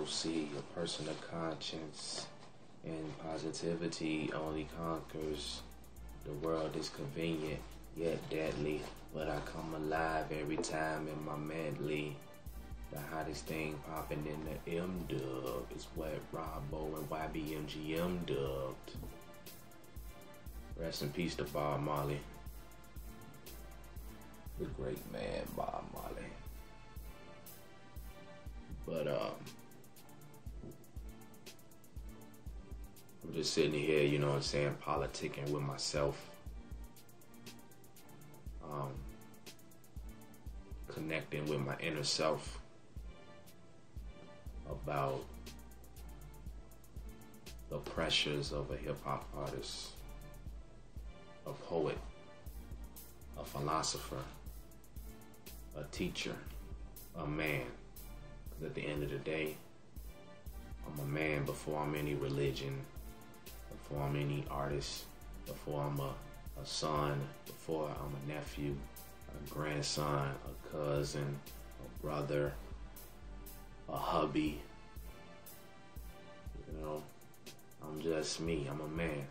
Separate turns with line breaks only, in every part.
see a person of conscience and positivity only conquers. The world is convenient, yet deadly, but I come alive every time in my medley. The hottest thing popping in the M-dub is what Robbo and YBMGM dubbed. Rest in peace to Bob Marley. The great man, Bob Marley. But, I'm just sitting here, you know what I'm saying, politicking with myself. Connecting with my inner self about the pressures of a hip-hop artist, a poet, a philosopher, a teacher, a man. Because at the end of the day, I'm a man before I'm any religion, before I'm any artist, before I'm a son, before I'm a nephew, a grandson, a cousin, a brother, a hubby. You know, I'm just me. I'm a man.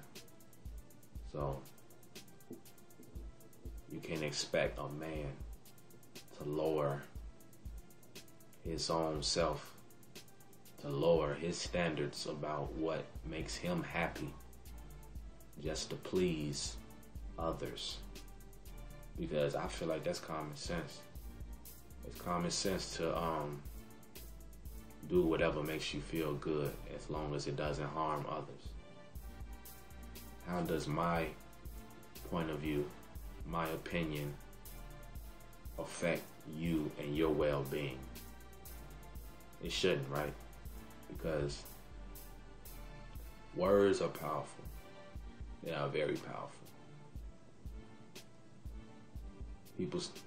So you can expect a man to lower his own self, to lower his standards about what makes him happy, just to please others. Because I feel like that's common sense. It's common sense to do whatever makes you feel good as long as it doesn't harm others. How does my point of view, my opinion, affect you and your well-being? It shouldn't, right? Because words are powerful. They are very powerful.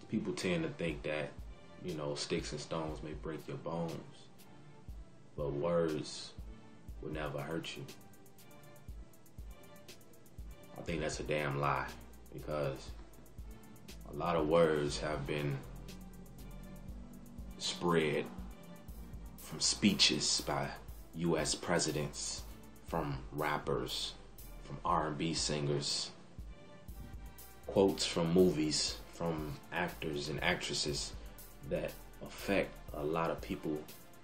People tend to think that, you know, sticks and stones may break your bones, but words will never hurt you. I think that's a damn lie, because a lot of words have been spread from speeches by U.S. presidents, from rappers, from R&B singers, quotes from movies, from actors and actresses that affect a lot of people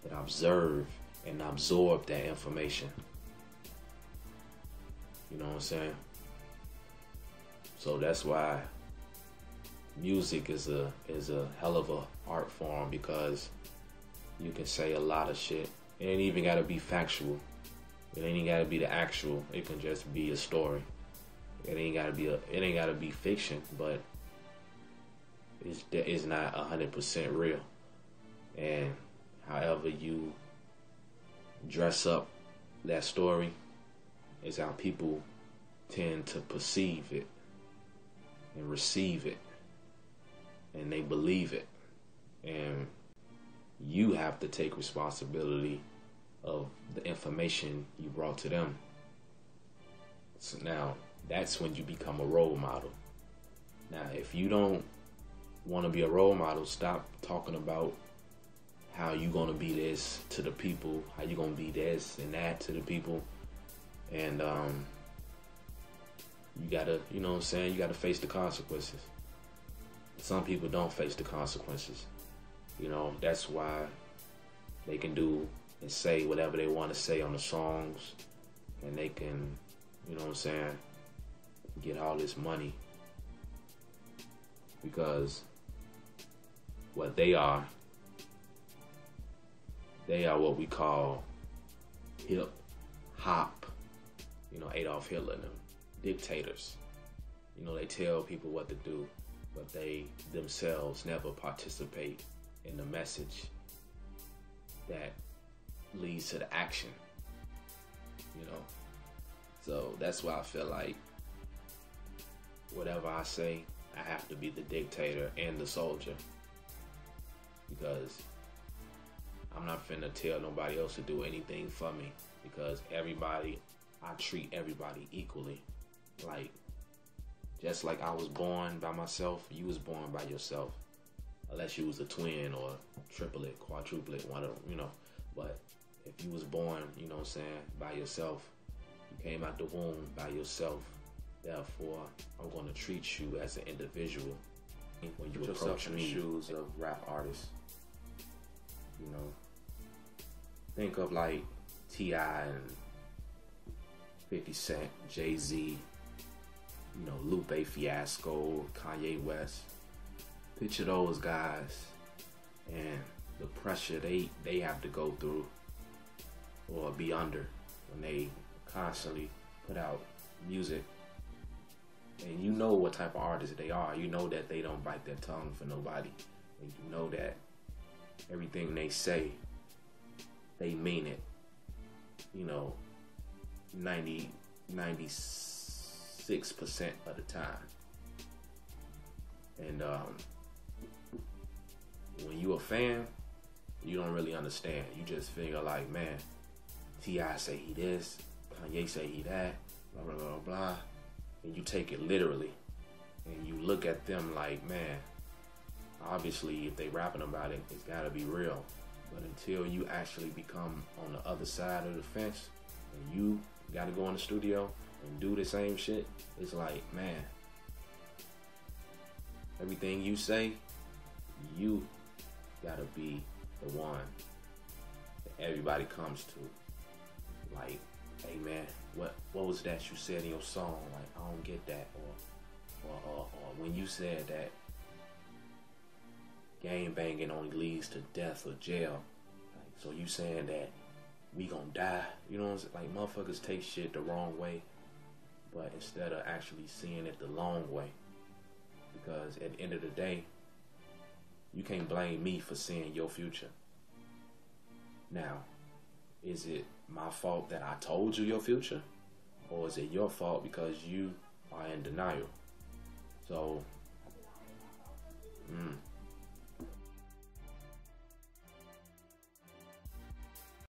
that observe and absorb that information. You know what I'm saying? So that's why music is a hell of a art form, because you can say a lot of shit. It ain't even gotta be factual. It ain't even gotta be the actual. It can just be a story. It ain't gotta be fiction, but it's not 100% real. And however you dress up that story is how people tend to perceive it and receive it, and they believe it. And you have to take responsibility of the information you brought to them. So now that's when you become a role model. Now, if you don't want to be a role model, stop talking about how you gonna be this to the people, how you gonna be this and that to the people, and you gotta, you know what I'm saying, you gotta face the consequences. Some people don't face the consequences. You know, that's why they can do and say whatever they want to say on the songs, and they can, you know what I'm saying, get all this money, because what they are what we call hip hop. You know, Adolf Hitler and them dictators. You know, they tell people what to do, but they themselves never participate in the message that leads to the action. You know, so that's why I feel like whatever I say, I have to be the dictator and the soldier, because I'm not finna tell nobody else to do anything for me, because I treat everybody equally. Like, just like I was born by myself, you was born by yourself. Unless you was a twin or triplet, quadruplet, one of them, you know. But if you was born, you know what I'm saying, by yourself, you came out the womb by yourself. Therefore, I'm going to treat you as an individual. When you
Put
approach
yourself in
me,
the shoes of rap artists. You know,
think of like T.I. and 50 Cent, Jay-Z, you know, Lupe Fiasco, Kanye West. Picture those guys and the pressure they have to go through or be under when they constantly put out music. And you know what type of artists they are. You know that they don't bite their tongue for nobody. And you know that everything they say, they mean it. You know, 96% of the time. And when you a fan, you don't really understand. You just figure like, man, T.I. say he this, Kanye say he that, blah, blah, blah, blah. And you take it literally. And you look at them like, man, obviously if they rapping about it, it's gotta be real. But until you actually become on the other side of the fence and you gotta go in the studio and do the same shit, it's like, man, everything you say, you gotta be the one that everybody comes to. Like, hey man, what was that you said in your song? Like, I don't get that. Or when you said that gang banging only leads to death or jail. Like, so you saying that we gonna die? You know what I'm saying? Like, motherfuckers take shit the wrong way, but instead of actually seeing it the long way. Because at the end of the day, you can't blame me for seeing your future. Now, is it my fault that I told you your future? Or is it your fault because you are in denial? So